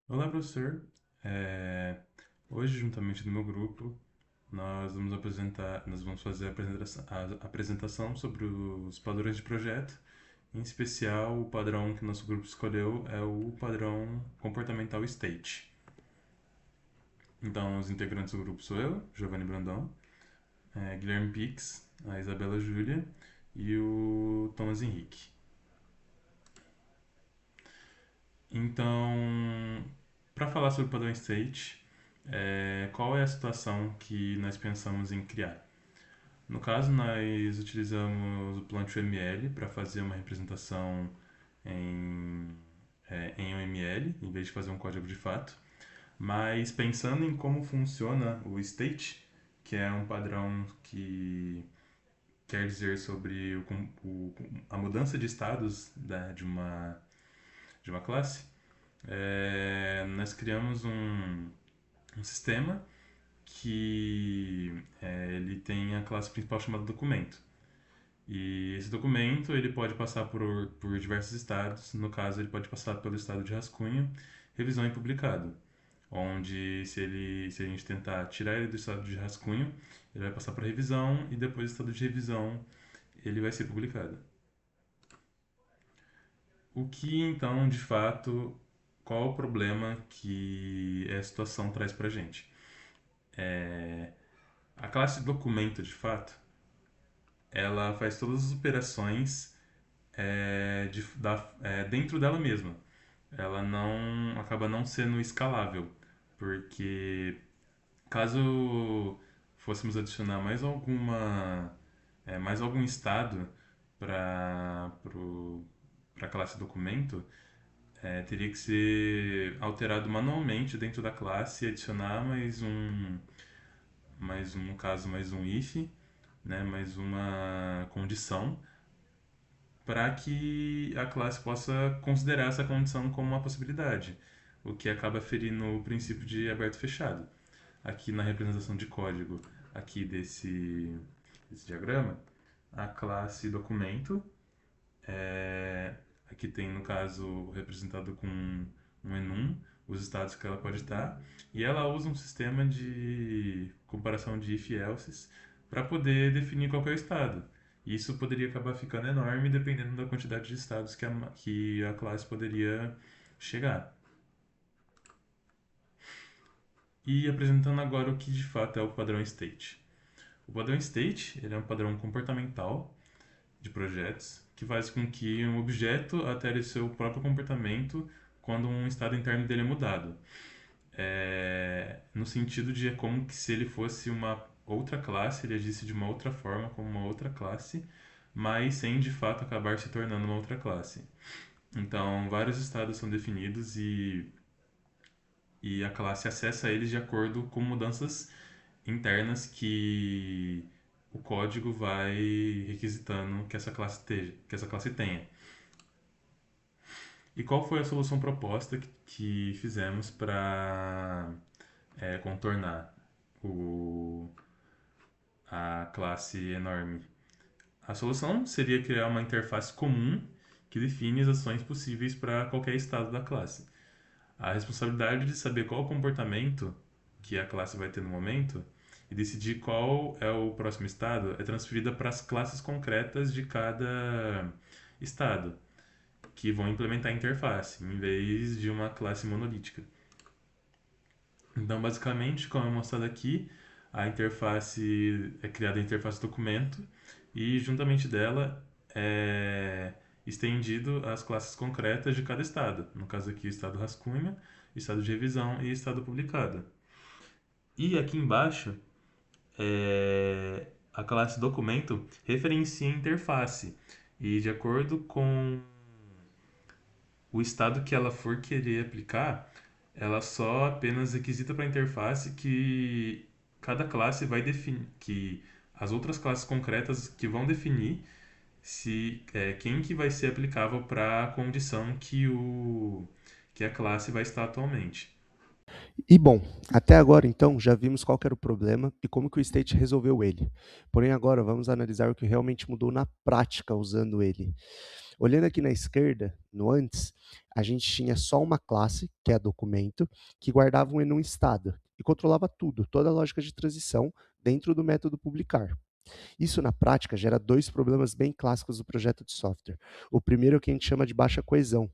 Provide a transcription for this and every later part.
Olá, professor. É, Hoje, juntamente do meu grupo, nós vamos fazer a apresentação sobre os padrões de projeto. Em especial, o padrão que nosso grupo escolheu é o padrão comportamental State. Então, os integrantes do grupo sou eu, Giovanni Brandão, Guilherme Pix, a Isabela Júlia e o Thomas Henrique. Então, para falar sobre o padrão State, qual é a situação que nós pensamos em criar? No caso, nós utilizamos o Plant.ml para fazer uma representação em, em UML, em vez de fazer um código de fato. Mas pensando em como funciona o state, que é um padrão que quer dizer sobre a mudança de estados, né, de uma classe, nós criamos um sistema que ele tem a classe principal chamada documento. E esse documento ele pode passar por diversos estados. No caso, ele pode passar pelo estado de rascunho, revisão e publicado. Onde, se a gente tentar tirar ele do estado de rascunho, ele vai passar para revisão e depois do estado de revisão ele vai ser publicado. O que então, de fato, qual o problema que essa situação traz para a gente? A classe documento, de fato, ela faz todas as operações dentro dela mesma. Ela não acaba não sendo escalável, porque caso fôssemos adicionar mais algum estado para a classe documento, teria que ser alterado manualmente dentro da classe e adicionar no caso, mais um if, né, mais uma condição para que a classe possa considerar essa condição como uma possibilidade, o que acaba ferindo o princípio de aberto e fechado. Aqui na representação de código aqui desse diagrama, a classe documento, aqui tem no caso representado com um enum, os estados que ela pode estar, e ela usa um sistema de comparação de if-elses para poder definir qual é o estado. Isso poderia acabar ficando enorme dependendo da quantidade de estados que a classe poderia chegar. E apresentando agora o que de fato é o padrão state. O padrão state ele é um padrão comportamental de projetos que faz com que um objeto altere seu próprio comportamento quando um estado interno dele é mudado. No sentido de é como que se ele fosse uma outra classe, ele agisse de uma outra forma como uma outra classe, mas sem de fato acabar se tornando uma outra classe. Então, vários estados são definidos e a classe acessa eles de acordo com mudanças internas que o código vai requisitando que essa classe tenha. E qual foi a solução proposta que fizemos para contornar o, a classe enorme? A solução seria criar uma interface comum que define as ações possíveis para qualquer estado da classe. A responsabilidade de saber qual o comportamento que a classe vai ter no momento e decidir qual é o próximo estado é transferida para as classes concretas de cada estado, que vão implementar a interface, em vez de uma classe monolítica. Então, basicamente, como é mostrado aqui, a interface é criada a interface documento e, juntamente dela, é estendido as classes concretas de cada estado. No caso aqui, o estado rascunho, estado de revisão e estado publicado. E aqui embaixo, a classe documento referencia a interface. E de acordo com o estado que ela for querer aplicar, ela só apenas requisita para a interface que cada classe vai definir, que as outras classes concretas que vão definir se quem que vai ser aplicável para a condição que a classe vai estar atualmente. E bom, até agora então já vimos qual que era o problema e como que o state resolveu ele. Porém agora vamos analisar o que realmente mudou na prática usando ele. Olhando aqui na esquerda, no antes, a gente tinha só uma classe, que é a documento, que guardava um enum estado e controlava tudo, toda a lógica de transição dentro do método publicar. Isso, na prática, gera dois problemas bem clássicos do projeto de software. O primeiro é o que a gente chama de baixa coesão.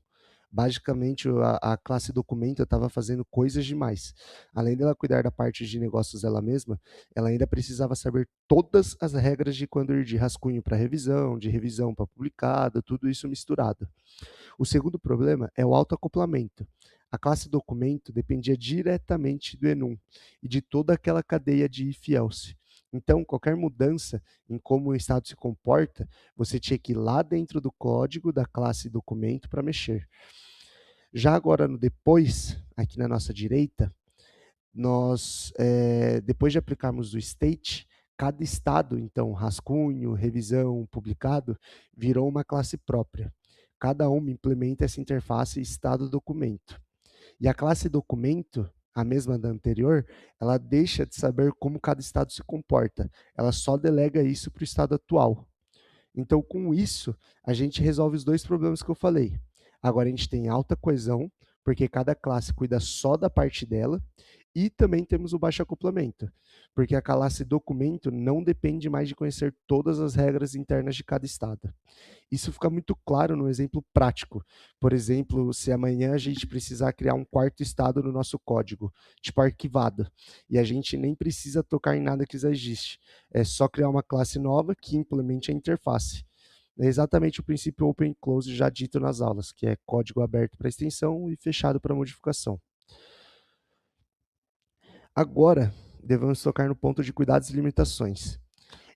Basicamente, a classe documento estava fazendo coisas demais. Além dela cuidar da parte de negócios dela mesma, ela ainda precisava saber todas as regras de quando ir de rascunho para revisão, de revisão para publicado, tudo isso misturado. O segundo problema é o autoacoplamento. A classe documento dependia diretamente do enum e de toda aquela cadeia de if-else. Então, qualquer mudança em como o estado se comporta, você tinha que ir lá dentro do código da classe documento para mexer. Já agora no depois, aqui na nossa direita, nós, depois de aplicarmos o state, cada estado, então, rascunho, revisão, publicado, virou uma classe própria. Cada uma implementa essa interface estado-documento. E a classe documento, a mesma da anterior, ela deixa de saber como cada estado se comporta. Ela só delega isso para o estado atual. Então, com isso, a gente resolve os dois problemas que eu falei. Agora a gente tem alta coesão, porque cada classe cuida só da parte dela, e também temos o baixo acoplamento, porque a classe documento não depende mais de conhecer todas as regras internas de cada estado. Isso fica muito claro no exemplo prático. Por exemplo, se amanhã a gente precisar criar um quarto estado no nosso código, tipo arquivado, e a gente nem precisa tocar em nada que já existe. É só criar uma classe nova que implemente a interface. É exatamente o princípio open close já dito nas aulas, que é código aberto para extensão e fechado para modificação. Agora, devemos tocar no ponto de cuidados e limitações.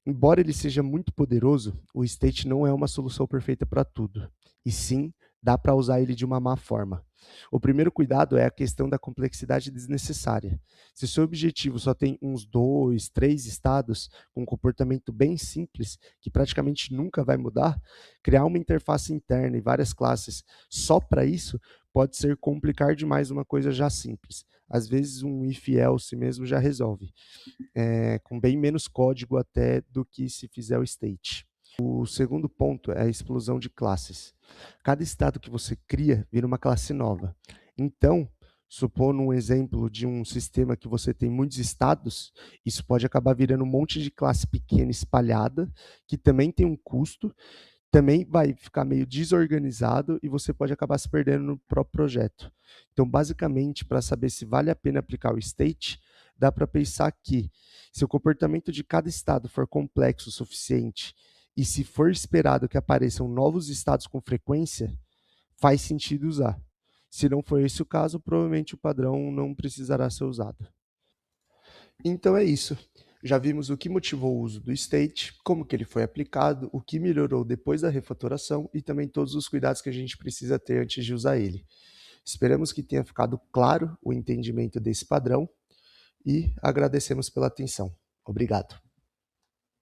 Embora ele seja muito poderoso, o state não é uma solução perfeita para tudo. E sim, dá para usar ele de uma má forma. O primeiro cuidado é a questão da complexidade desnecessária. Se o seu objetivo só tem uns 2, 3 estados com um comportamento bem simples, que praticamente nunca vai mudar, criar uma interface interna e várias classes só para isso pode ser complicar demais uma coisa já simples. Às vezes um if-else mesmo já resolve, com bem menos código até do que se fizer o state. O segundo ponto é a explosão de classes. Cada estado que você cria vira uma classe nova. Então, supondo um exemplo de um sistema que você tem muitos estados, isso pode acabar virando um monte de classe pequena espalhada, que também tem um custo, também vai ficar meio desorganizado e você pode acabar se perdendo no próprio projeto. Então, basicamente, para saber se vale a pena aplicar o state, dá para pensar que, se o comportamento de cada estado for complexo o suficiente e se for esperado que apareçam novos estados com frequência, faz sentido usar. Se não for esse o caso, provavelmente o padrão não precisará ser usado. Então é isso. Já vimos o que motivou o uso do state, como que ele foi aplicado, o que melhorou depois da refatoração e também todos os cuidados que a gente precisa ter antes de usar ele. Esperamos que tenha ficado claro o entendimento desse padrão e agradecemos pela atenção. Obrigado.